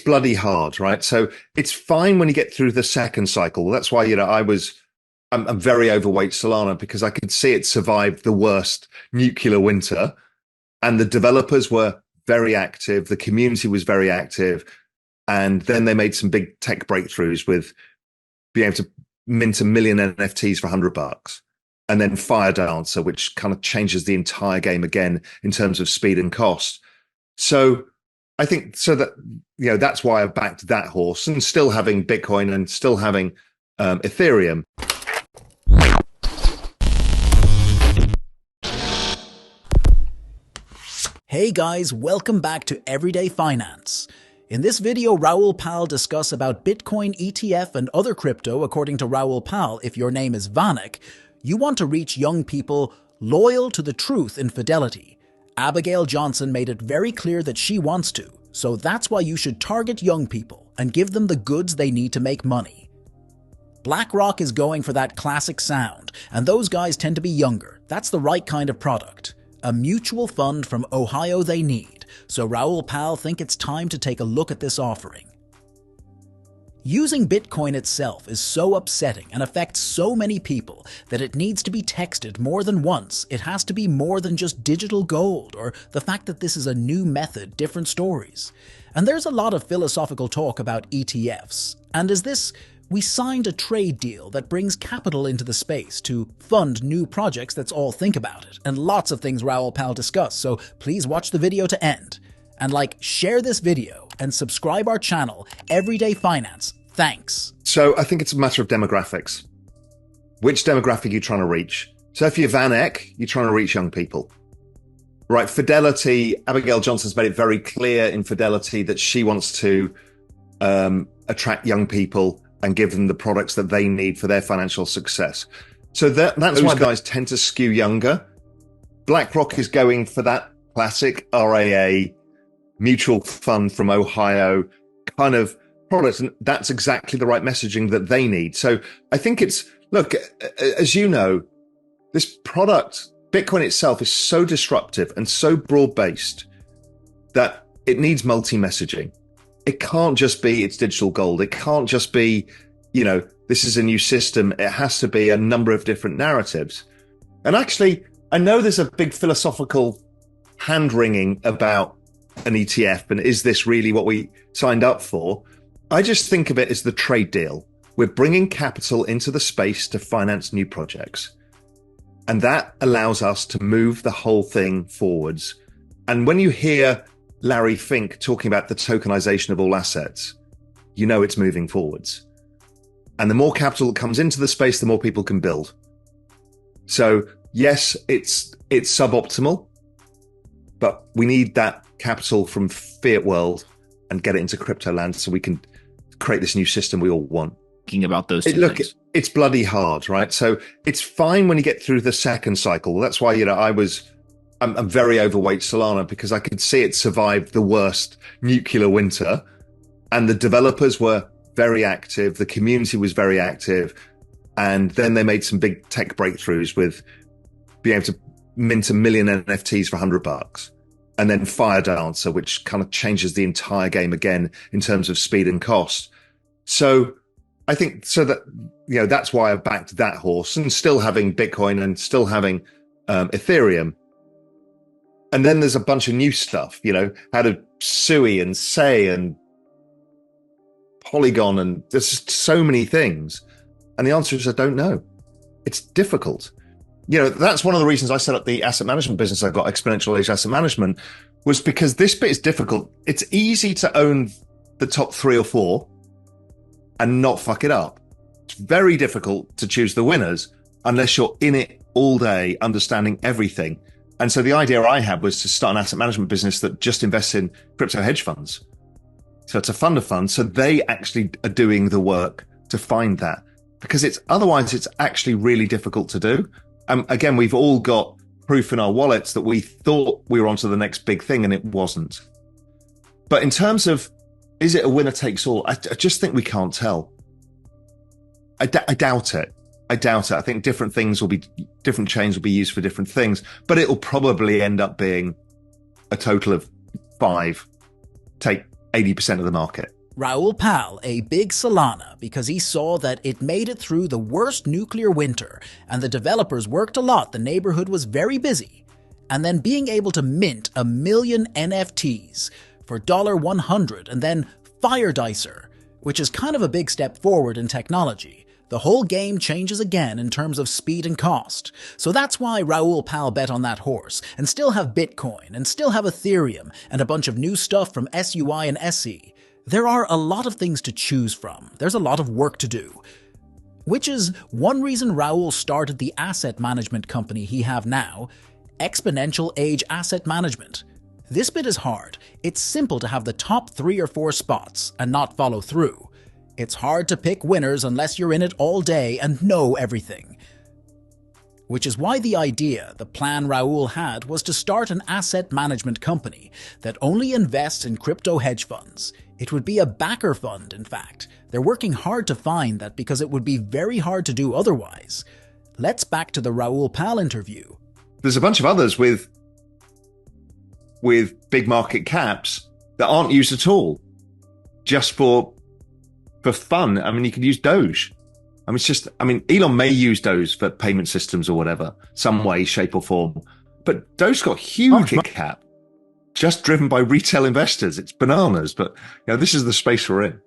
bloody hard, right? So it's fine when you get through the second cycle. That's why, I'm very overweight Solana because I could see it survive the worst nuclear winter, and the developers were very active. The community was very active. And then they made some big tech breakthroughs with being able to mint 1 million NFTs for $100. And then Fire Dancer, which kind of changes the entire game again in terms of speed and cost. So I think that's why I've backed that horse, and still having Bitcoin and still having Ethereum. Hey guys, welcome back to Everyday Finance. In this video, Raoul Pal discuss about Bitcoin, ETF, and other crypto. According to Raoul Pal, if your name is Vanek, you want to reach young people loyal to the truth in fidelity. Abigail Johnson made it very clear that she wants to, so that's why you should target young people and give them the goods they need to make money. BlackRock is going for that classic sound, and those guys tend to be younger. That's the right kind of product. A mutual fund from Ohio they need, so Raoul Pal think it's time to take a look at this offering. Using Bitcoin itself is so upsetting and affects so many people that it needs to be texted more than once. It has to be more than just digital gold or the fact that this is a new method, different stories. And there's a lot of philosophical talk about ETFs. And we signed a trade deal that brings capital into the space to fund new projects. That's all, think about it. And lots of things Raoul Pal discuss, so please watch the video to end. And share this video and subscribe our channel, Everyday Finance. Thanks. So I think it's a matter of demographics. Which demographic are you trying to reach? So if you're Vanek, you're trying to reach young people. Right, Fidelity, Abigail Johnson's made it very clear in Fidelity that she wants to attract young people and give them the products that they need for their financial success. So that's why guys tend to skew younger. BlackRock is going for that classic RAA mutual fund from Ohio kind of product, and that's exactly the right messaging that they need. So I think look, as you know, this product, Bitcoin itself, is so disruptive and so broad-based that it needs multi-messaging. It can't just be it's digital gold. It can't just be, this is a new system. It has to be a number of different narratives. And actually, I know there's a big philosophical hand-wringing about an ETF and is this really what we signed up for? I just think of it as the trade deal. We're bringing capital into the space to finance new projects. And that allows us to move the whole thing forwards. And when you hear Larry Fink talking about the tokenization of all assets, you know it's moving forwards. And the more capital that comes into the space, the more people can build. So yes, it's suboptimal, but we need that capital from fiat world and get it into crypto land so we can create this new system we all want. Thinking about those two things. It's bloody hard, right? So it's fine when you get through the second cycle. That's why, I'm very overweight Solana because I could see it survive the worst nuclear winter, and the developers were very active. The community was very active. And then they made some big tech breakthroughs with being able to mint 1 million NFTs for $100. And then Fire Dancer, which kind of changes the entire game again in terms of speed and cost. So I think that's why I've backed that horse, and still having Bitcoin and still having Ethereum. And then there's a bunch of new stuff, out of Sui and Say and Polygon, and there's just so many things. And the answer is I don't know. It's difficult. That's one of the reasons I set up the asset management business I've got, Exponential Age Asset Management, was because this bit is difficult. It's easy to own the top 3 or 4 and not fuck it up. It's very difficult to choose the winners unless you're in it all day, understanding everything. And so the idea I had was to start an asset management business that just invests in crypto hedge funds. So it's a fund of funds. So they actually are doing the work to find that, because otherwise it's actually really difficult to do. Again, we've all got proof in our wallets that we thought we were onto the next big thing, and it wasn't. But in terms of, is it a winner takes all? I just think we can't tell. I doubt it. I think different chains will be used for different things, but it'll probably end up being a total of 5. Take 80% of the market. Raoul Pal, a big Solana, because he saw that it made it through the worst nuclear winter, and the developers worked a lot, the neighborhood was very busy. And then being able to mint 1 million NFTs for $100 and then fire Dicer, which is kind of a big step forward in technology. The whole game changes again in terms of speed and cost. So that's why Raoul Pal bet on that horse, and still have Bitcoin, and still have Ethereum, and a bunch of new stuff from SUI and SE. There are a lot of things to choose from. There's a lot of work to do. Which is one reason Raoul started the asset management company he have now, Exponential Age Asset Management. This bit is hard. It's simple to have the top 3 or 4 spots and not follow through. It's hard to pick winners unless you're in it all day and know everything. Which is why the plan Raoul had was to start an asset management company that only invests in crypto hedge funds. It would be a backer fund, in fact. They're working hard to find that because it would be very hard to do otherwise. Let's back to the Raoul Pal interview. There's a bunch of others with big market caps that aren't used at all, just for fun. I mean, you could use Doge. I mean, Elon may use Doge for payment systems or whatever, some way, shape or form. But Doge's got huge market cap, just driven by retail investors. It's bananas, but this is the space we're in.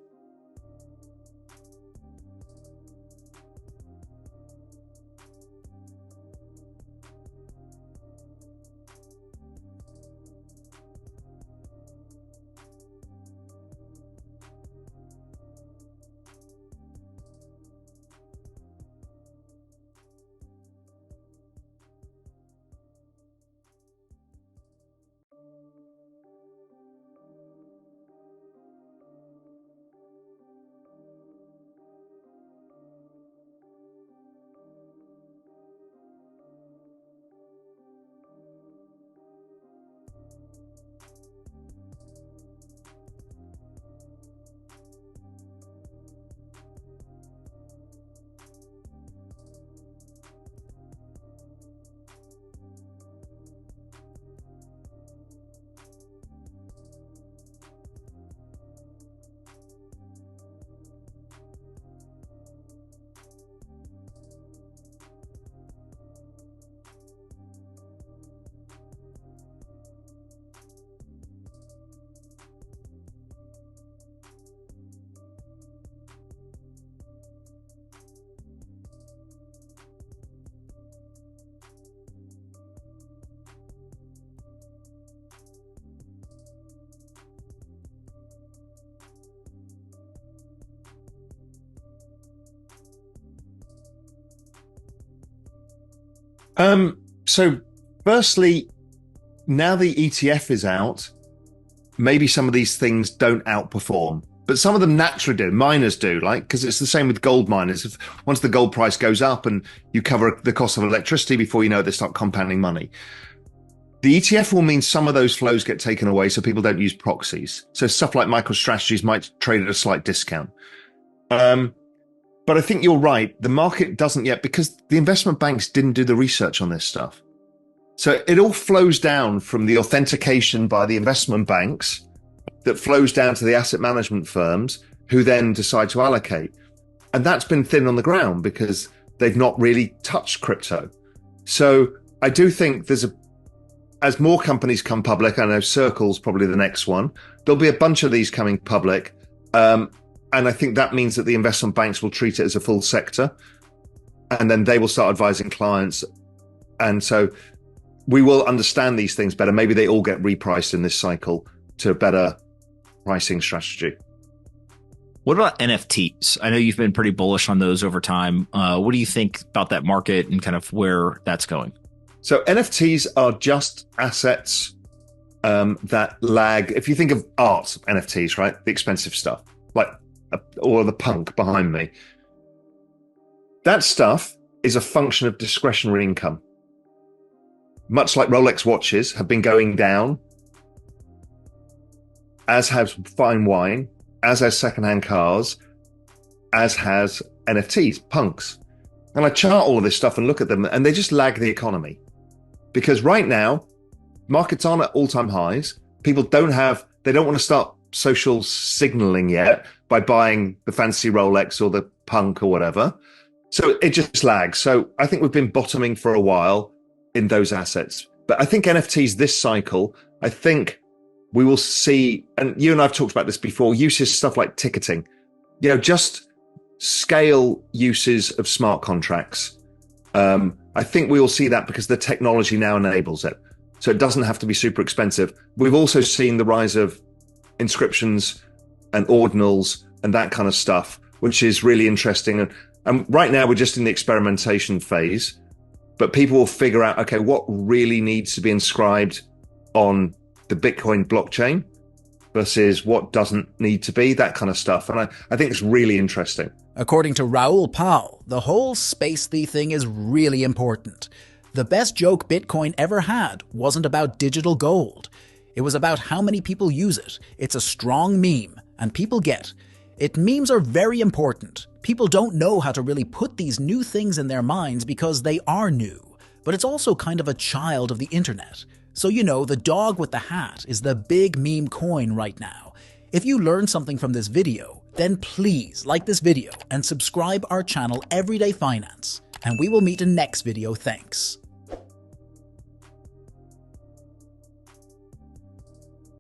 So firstly, now the ETF is out, maybe some of these things don't outperform, but some of them naturally do. Miners do, because it's the same with gold miners. Once the gold price goes up and you cover the cost of electricity, before you know it, they start compounding money. The ETF will mean some of those flows get taken away so people don't use proxies. So stuff like MicroStrategies might trade at a slight discount. But I think you're right. The market doesn't yet, because the investment banks didn't do the research on this stuff. So it all flows down from the authentication by the investment banks that flows down to the asset management firms, who then decide to allocate. And that's been thin on the ground because they've not really touched crypto. So I do think as more companies come public, I know Circle's probably the next one, there'll be a bunch of these coming public. And I think that means that the investment banks will treat it as a full sector, and then they will start advising clients. And so we will understand these things better. Maybe they all get repriced in this cycle to a better pricing strategy. What about NFTs? I know you've been pretty bullish on those over time. What do you think about that market and kind of where that's going? So NFTs are just assets that lag. If you think of art NFTs, right? The expensive stuff, or the punk behind me. That stuff is a function of discretionary income. Much like Rolex watches have been going down, as has fine wine, as has secondhand cars, as has NFTs, punks. And I chart all of this stuff and look at them, and they just lag the economy. Because right now, markets aren't at all-time highs. People they don't want to start social signaling yet by buying the fancy Rolex or the Punk or whatever. So it just lags. So I think we've been bottoming for a while in those assets. But I think NFTs this cycle, I think we will see, and you and I have talked about this before, uses stuff like ticketing, just scale uses of smart contracts. I think we will see that because the technology now enables it. So it doesn't have to be super expensive. We've also seen the rise of inscriptions and ordinals and that kind of stuff, which is really interesting. And right now we're just in the experimentation phase, but people will figure out, okay, what really needs to be inscribed on the Bitcoin blockchain versus what doesn't need to be, that kind of stuff. And I think it's really interesting. According to Raoul Pal, the whole space-y thing is really important. The best joke Bitcoin ever had wasn't about digital gold. It was about how many people use it. It's a strong meme, and people get it. Memes are very important. People don't know how to really put these new things in their minds because they are new. But it's also kind of a child of the internet. So the dog with the hat is the big meme coin right now. If you learned something from this video, then please like this video and subscribe our channel Everyday Finance. And we will meet in next video. Thanks.